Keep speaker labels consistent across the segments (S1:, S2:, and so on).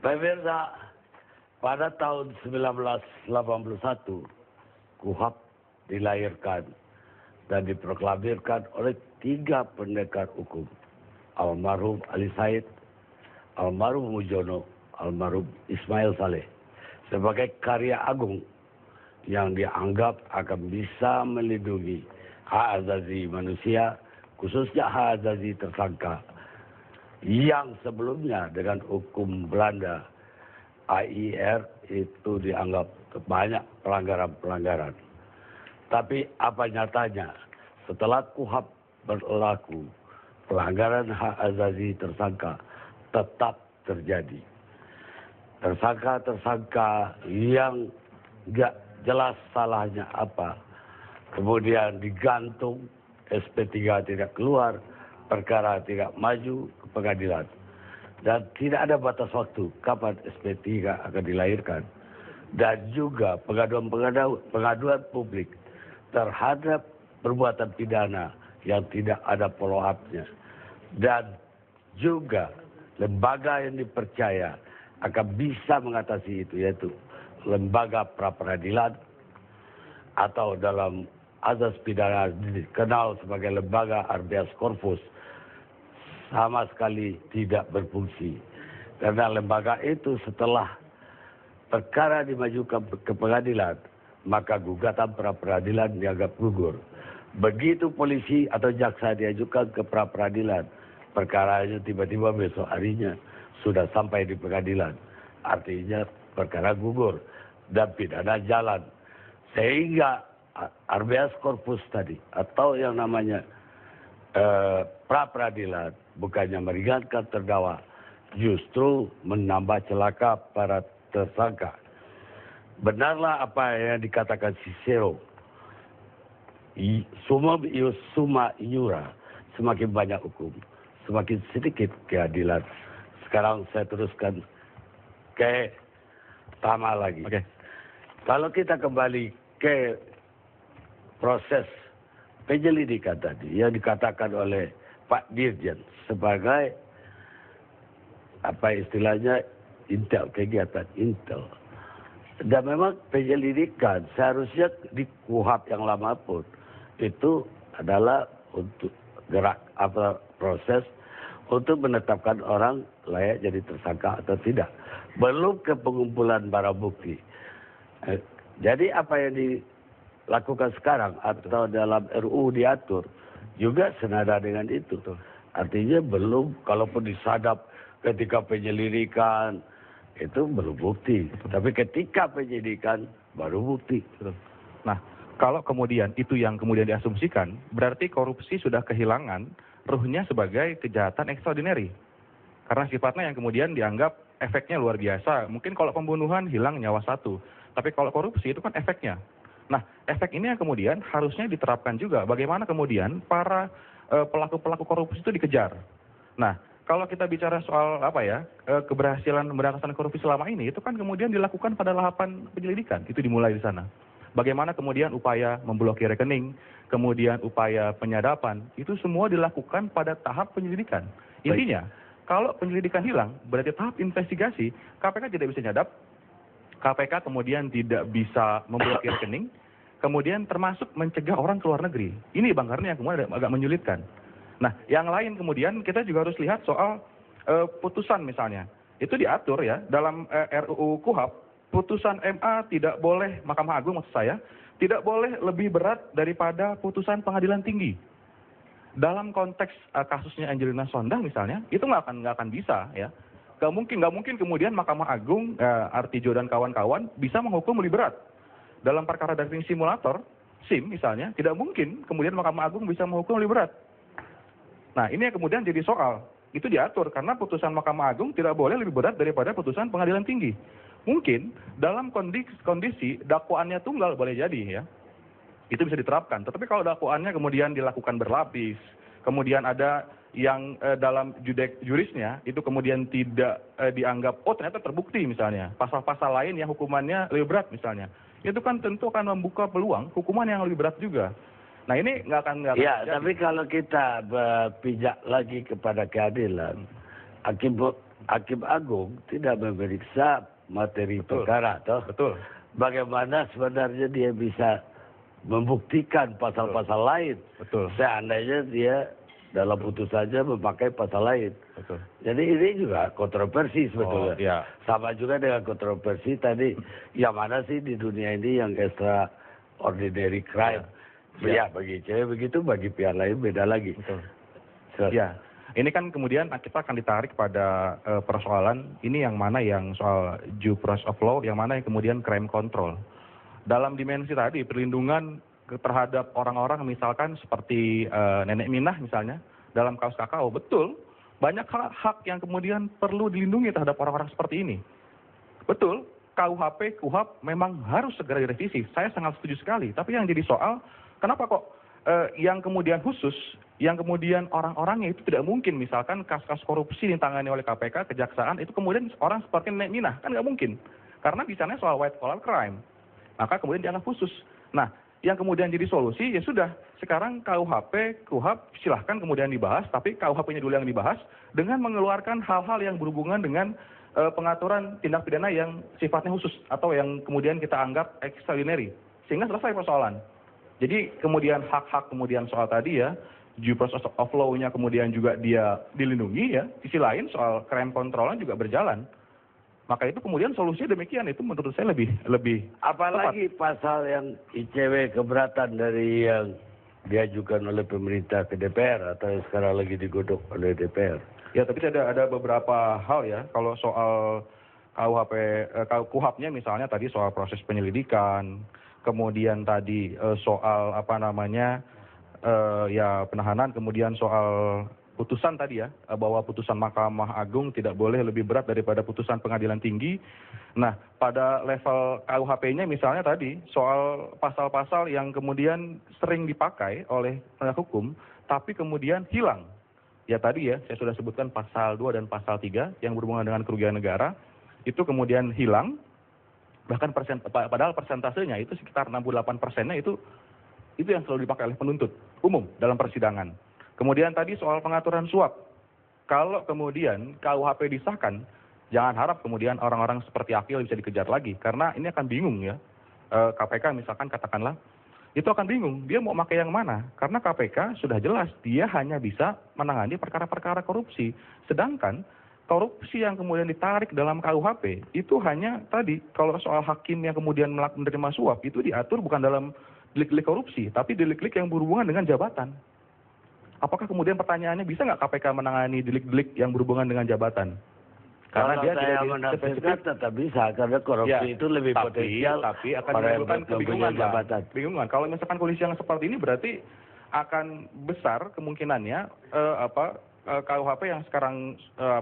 S1: Pemirsa, pada tahun 1981, KUHP dilahirkan dan diproklamirkan oleh 3 pendekar hukum. Almarhum Ali Said, almarhum Mujono, almarhum Ismail Saleh. Sebagai karya agung yang dianggap akan bisa melindungi hak asasi manusia, khususnya hak asasi tersangka yang sebelumnya dengan hukum Belanda AIR itu dianggap banyak pelanggaran-pelanggaran. Tapi apa nyatanya setelah KUHP berlaku, pelanggaran hak asasi tersangka tetap terjadi. Tersangka-tersangka yang nggak jelas salahnya apa, kemudian digantung, SP3 tidak keluar, perkara tidak maju ke pengadilan. Dan tidak ada batas waktu kapan SP3 akan dilahirkan. Dan juga pengaduan publik terhadap perbuatan pidana yang tidak ada follow up-nya. Dan juga lembaga yang dipercaya akan bisa mengatasi itu, yaitu lembaga pra-peradilan atau dalam azas pidana dikenal sebagai lembaga habeas corpus, sama sekali tidak berfungsi. Karena lembaga itu setelah perkara dimajukan ke pengadilan, maka gugatan pra-peradilan dianggap gugur. Begitu polisi atau jaksa diajukan ke pra-peradilan, perkaranya tiba-tiba besok harinya sudah sampai di pengadilan. Artinya perkara gugur dan pidana jalan. Sehingga habeas corpus tadi atau yang namanya pra-peradilan bukannya meringankan terdakwa, justru menambah celaka para tersangka. Benarlah apa yang dikatakan Cicero, summa ius summa iura, semakin banyak hukum, semakin sedikit keadilan. Sekarang saya teruskan ke Tama lagi.
S2: Oke.
S1: Kalau kita kembali ke proses penyelidikan tadi yang dikatakan oleh Pak Dirjen sebagai apa istilahnya intel, kegiatan intel. Dan memang penyelidikan seharusnya di KUHP yang lama pun itu adalah untuk gerak apa proses untuk menetapkan orang layak jadi tersangka atau tidak. Belum ke pengumpulan barang bukti. Jadi apa yang dilakukan sekarang atau dalam RUU diatur juga senada dengan itu. Artinya belum, kalaupun disadap ketika penyelidikan itu belum bukti. Tapi ketika penyidikan baru bukti.
S2: Nah, kalau kemudian itu yang kemudian diasumsikan, berarti korupsi sudah kehilangan ruhnya sebagai kejahatan ekstraordinari. Karena sifatnya yang kemudian dianggap efeknya luar biasa. Mungkin kalau pembunuhan hilang nyawa satu. Tapi kalau korupsi itu kan efeknya. Nah, efek ini yang kemudian harusnya diterapkan juga. Bagaimana kemudian para pelaku-pelaku korupsi itu dikejar. Nah, kalau kita bicara soal keberhasilan pemberantasan korupsi selama ini, itu kan kemudian dilakukan pada tahapan penyelidikan. Itu dimulai di sana. Bagaimana kemudian upaya memblokir rekening, kemudian upaya penyadapan, itu semua dilakukan pada tahap penyelidikan. Intinya, kalau penyelidikan hilang, berarti tahap investigasi, KPK tidak bisa nyadap, KPK kemudian tidak bisa memblokir rekening, kemudian termasuk mencegah orang ke luar negeri. Ini Bang Karni yang kemudian agak menyulitkan. Nah, yang lain kemudian kita juga harus lihat soal putusan misalnya. Itu diatur ya, dalam RUU KUHP, putusan MA tidak boleh, Mahkamah Agung maksud saya, tidak boleh lebih berat daripada putusan pengadilan tinggi. Dalam konteks kasusnya Angelina Sondang misalnya, itu nggak akan bisa ya. Nggak mungkin kemudian Mahkamah Agung, Artijo dan kawan-kawan bisa menghukum lebih berat. Dalam perkara driving simulator, SIM misalnya, tidak mungkin kemudian Mahkamah Agung bisa menghukum lebih berat. Nah, ini yang kemudian jadi soal. Itu diatur karena putusan Mahkamah Agung tidak boleh lebih berat daripada putusan pengadilan tinggi. Mungkin dalam kondisi dakwaannya tunggal boleh jadi ya. Itu bisa diterapkan. Tetapi kalau dakwaannya kemudian dilakukan berlapis, kemudian ada yang dalam jurisnya itu kemudian tidak dianggap, oh ternyata terbukti misalnya, pasal-pasal lain yang hukumannya lebih berat misalnya. Itu kan tentu akan membuka peluang hukuman yang lebih berat juga. Nah ini nggak akan
S1: ya,
S2: terjadi.
S1: tapi kalau kita berpijak lagi kepada keadilan, Hakim Agung tidak memeriksa materi
S2: Betul.
S1: perkara, toh.
S2: Betul.
S1: Bagaimana sebenarnya dia bisa membuktikan pasal-pasal lain?
S2: Betul.
S1: Seandainya dia dalam putusannya memakai pasal lain.
S2: Betul.
S1: Jadi ini juga kontroversi sebetulnya.
S2: Oh, iya.
S1: Sama juga dengan kontroversi tadi, yang mana sih di dunia ini yang extraordinary crime? Ya, bagi cewek begitu, bagi pihak lain beda lagi.
S2: Betul.
S1: So,
S2: Ya, ini kan kemudian kita akan ditarik pada persoalan ini yang mana yang soal due process of law, yang mana yang kemudian crime control. Dalam dimensi tadi, perlindungan terhadap orang-orang misalkan seperti Nenek Minah misalnya, dalam kasus kakao, betul, banyak hak yang kemudian perlu dilindungi terhadap orang-orang seperti ini. Betul, KUHP, KUHAP memang harus segera direvisi. Saya sangat setuju sekali, tapi yang jadi soal, kenapa kok yang kemudian khusus, yang kemudian orang-orangnya itu tidak mungkin, misalkan kasus-kasus korupsi ditangani oleh KPK, kejaksaan, itu kemudian orang seperti Nenek Minah, kan nggak mungkin. Karena di sana soal white collar crime, maka kemudian dianggap khusus. Nah, yang kemudian jadi solusi, ya sudah, sekarang KUHP, KUHAP silahkan kemudian dibahas, tapi KUHP-nya dulu yang dibahas, dengan mengeluarkan hal-hal yang berhubungan dengan pengaturan tindak pidana yang sifatnya khusus, atau yang kemudian kita anggap extraordinary, sehingga selesai persoalan. Jadi kemudian hak-hak kemudian soal tadi ya, due process of law-nya kemudian juga dia dilindungi ya, sisi lain soal crime control-nya juga berjalan. Maka itu kemudian solusinya demikian, itu menurut saya lebih
S1: apalagi
S2: tepat.
S1: pasal yang ICW keberatan dari yang diajukan oleh pemerintah ke DPR atau yang sekarang lagi digodok oleh DPR.
S2: Ya, tapi ada beberapa hal ya, kalau soal KUHP-nya misalnya tadi soal proses penyelidikan, kemudian tadi soal ya penahanan, kemudian soal putusan tadi ya, bahwa putusan Mahkamah Agung tidak boleh lebih berat daripada putusan pengadilan tinggi. Nah, pada level KUHP-nya misalnya tadi soal pasal-pasal yang kemudian sering dipakai oleh penegak hukum, tapi kemudian hilang. Ya tadi ya, saya sudah sebutkan pasal 2 dan pasal 3 yang berhubungan dengan kerugian negara, itu kemudian hilang. Bahkan padahal persentasenya itu sekitar 68%-nya itu yang selalu dipakai oleh penuntut umum dalam persidangan. Kemudian tadi soal pengaturan suap. Kalau kemudian KUHP disahkan, jangan harap kemudian orang-orang seperti Akil bisa dikejar lagi. Karena ini akan bingung ya. KPK misalkan katakanlah, itu akan bingung. Dia mau pakai yang mana? Karena KPK sudah jelas, dia hanya bisa menangani perkara-perkara korupsi. Sedangkan korupsi yang kemudian ditarik dalam KUHP itu hanya tadi, kalau soal hakim yang kemudian menerima suap itu diatur bukan dalam delik-delik korupsi, tapi delik-delik yang berhubungan dengan jabatan. Apakah kemudian pertanyaannya bisa nggak KPK menangani delik-delik yang berhubungan dengan jabatan? Karena
S1: kalau
S2: dia
S1: saya menafsirkan tetap bisa, karena korupsi
S2: ya,
S1: itu lebih potensial
S2: tapi akan
S1: pada
S2: menimbulkan kebingungan,
S1: jabatan.
S2: Kebingungan. Kalau misalkan kondisi yang seperti ini berarti akan besar kemungkinannya KUHP yang sekarang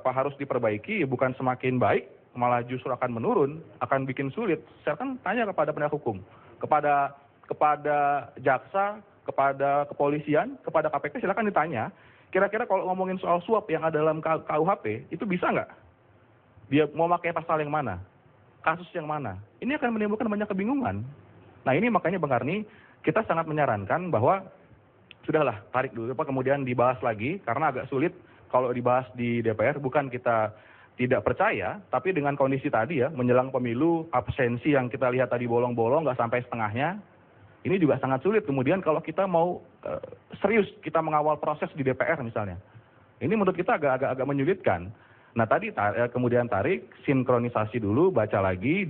S2: harus diperbaiki bukan semakin baik, malah justru akan menurun, akan bikin sulit. Saya kan tanya kepada penegak hukum, kepada jaksa, kepada kepolisian, kepada KPK, silakan ditanya, kira-kira kalau ngomongin soal suap yang ada dalam KUHP, itu bisa nggak? Dia mau pakai pasal yang mana? Kasus yang mana? Ini akan menimbulkan banyak kebingungan. Nah ini makanya Bang Karni, kita sangat menyarankan bahwa sudahlah, tarik dulu, kemudian dibahas lagi, karena agak sulit kalau dibahas di DPR, bukan kita tidak percaya, tapi dengan kondisi tadi ya, menjelang pemilu, absensi yang kita lihat tadi bolong-bolong, nggak sampai setengahnya, ini juga sangat sulit. Kemudian kalau kita mau serius, kita mengawal proses di DPR misalnya, ini menurut kita agak menyulitkan. Nah tadi kemudian tarik, sinkronisasi dulu, baca lagi,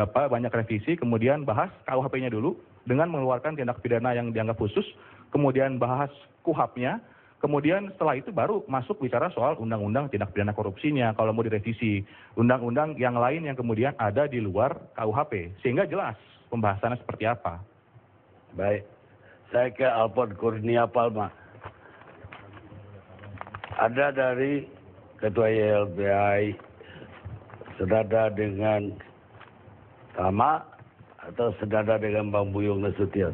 S2: banyak revisi, kemudian bahas KUHP-nya dulu, dengan mengeluarkan tindak pidana yang dianggap khusus, kemudian bahas KUHAP-nya, kemudian setelah itu baru masuk bicara soal undang-undang tindak pidana korupsinya, kalau mau direvisi, undang-undang yang lain yang kemudian ada di luar KUHP, sehingga jelas pembahasannya seperti apa.
S1: Baik, saya ke Alphonse Kurnia Palma. Ada dari Ketua YLBI, senada dengan Tama atau senada dengan Bang Buyung Nasution?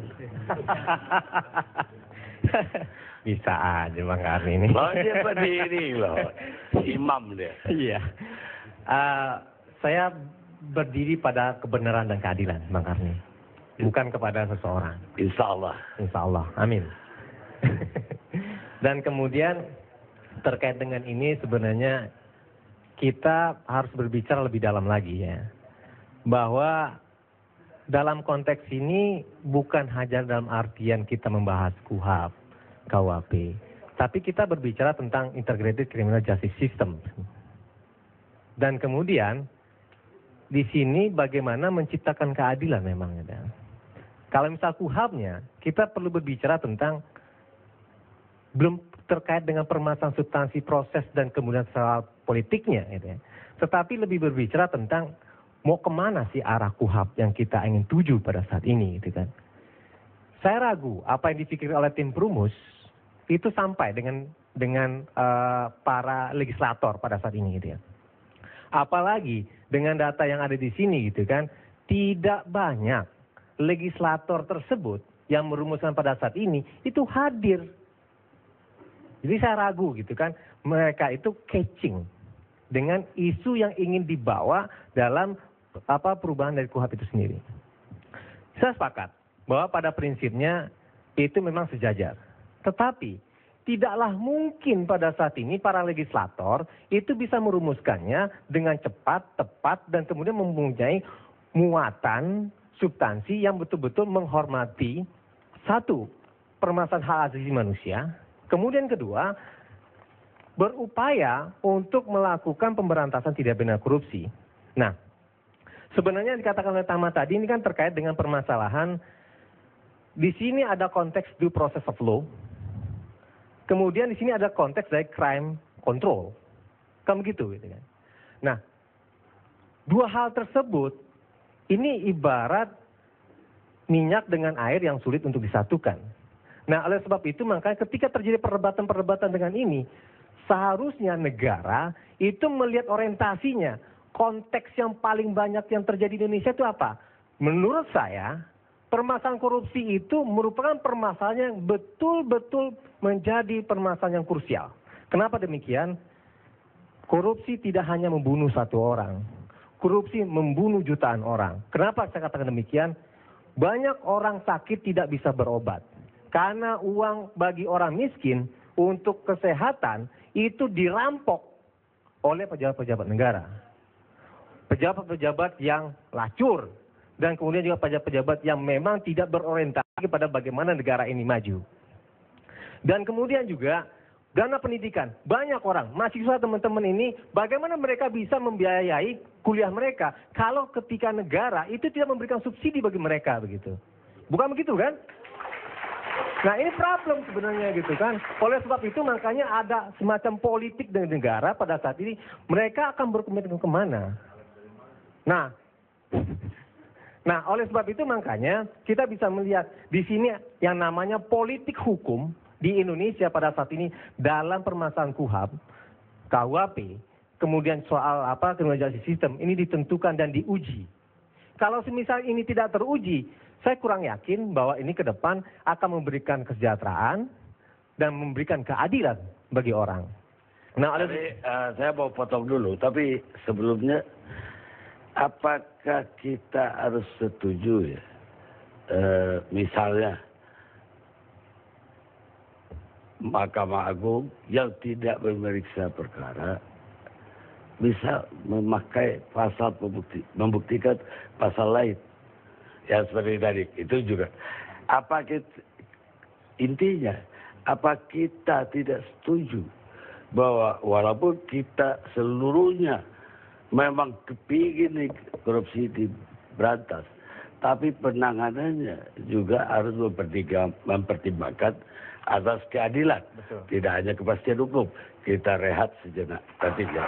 S3: Bisa aja Bang Karni ini.
S1: Loh dia berdiri loh, imam dia.
S3: Iya. Saya berdiri pada kebenaran dan keadilan Bang Karni. Bukan kepada seseorang.
S1: Insya Allah.
S3: Insya Allah. Amin. Dan kemudian terkait dengan ini sebenarnya kita harus berbicara lebih dalam lagi ya. Bahwa dalam konteks ini bukan hanya dalam artian kita membahas KUHP, tapi kita berbicara tentang Integrated Criminal Justice System. Dan kemudian di sini bagaimana menciptakan keadilan memang ya. Kalau misal KUHP-nya, kita perlu berbicara tentang belum terkait dengan permasalahan substansi proses dan kemudian soal politiknya gitu ya. Tetapi lebih berbicara tentang mau kemana sih arah KUHP yang kita ingin tuju pada saat ini gitu kan. Saya ragu apa yang dipikirkan oleh tim perumus itu sampai dengan para legislator pada saat ini gitu ya. Apalagi dengan data yang ada di sini gitu kan, tidak banyak legislator tersebut yang merumuskan pada saat ini itu hadir. Jadi saya ragu gitu kan, mereka itu catching dengan isu yang ingin dibawa dalam perubahan dari KUHP itu sendiri. Saya sepakat bahwa pada prinsipnya itu memang sejajar. Tetapi tidaklah mungkin pada saat ini para legislator itu bisa merumuskannya dengan cepat, tepat, dan kemudian mempunyai muatan substansi yang betul-betul menghormati satu, permasalahan hak asasi manusia, kemudian kedua, berupaya untuk melakukan pemberantasan tidak benar korupsi. Nah, sebenarnya dikatakan oleh Tama tadi ini kan terkait dengan permasalahan di sini ada konteks due process of law. Kemudian di sini ada konteks dari crime control. Kan begitu gitu kan. Nah, dua hal tersebut ini ibarat minyak dengan air yang sulit untuk disatukan. Nah, oleh sebab itu makanya ketika terjadi perdebatan-perdebatan dengan ini, seharusnya negara itu melihat orientasinya. Konteks yang paling banyak yang terjadi di Indonesia itu apa? Menurut saya, permasalahan korupsi itu merupakan permasalahan yang betul-betul menjadi permasalahan yang krusial. Kenapa demikian? Korupsi tidak hanya membunuh satu orang. Korupsi membunuh jutaan orang. Kenapa saya katakan demikian? Banyak orang sakit tidak bisa berobat. Karena uang bagi orang miskin untuk kesehatan itu dirampok oleh pejabat-pejabat negara. Pejabat-pejabat yang lacur. Dan kemudian juga pejabat-pejabat yang memang tidak berorientasi pada bagaimana negara ini maju. Dan kemudian juga dana pendidikan. Banyak orang, mahasiswa teman-teman ini, bagaimana mereka bisa membiayai kuliah mereka kalau ketika negara itu tidak memberikan subsidi bagi mereka begitu. Bukan begitu kan? Nah ini problem sebenarnya gitu kan. Oleh sebab itu makanya ada semacam politik dengan negara pada saat ini. Mereka akan berkomitmen kemana? Nah, oleh sebab itu makanya kita bisa melihat di sini yang namanya politik hukum di Indonesia pada saat ini dalam permasalahan KUHP, kemudian soal criminal justice system ini ditentukan dan diuji. Kalau semisal ini tidak teruji, saya kurang yakin bahwa ini ke depan akan memberikan kesejahteraan dan memberikan keadilan bagi orang. Nah,
S1: saya mau potong dulu, tapi sebelumnya apakah kita harus setuju ya, misalnya Mahkamah Agung yang tidak memeriksa perkara bisa memakai pasal membuktikan pasal lain yang seperti tadi itu juga. Intinya apa kita tidak setuju bahwa walaupun kita seluruhnya memang kepingin korupsi diberantas, tapi penanganannya juga harus mempertimbangkan atas keadilan. Betul. Tidak hanya kepastian hukum. Kita rehat sejenak. Nanti ya.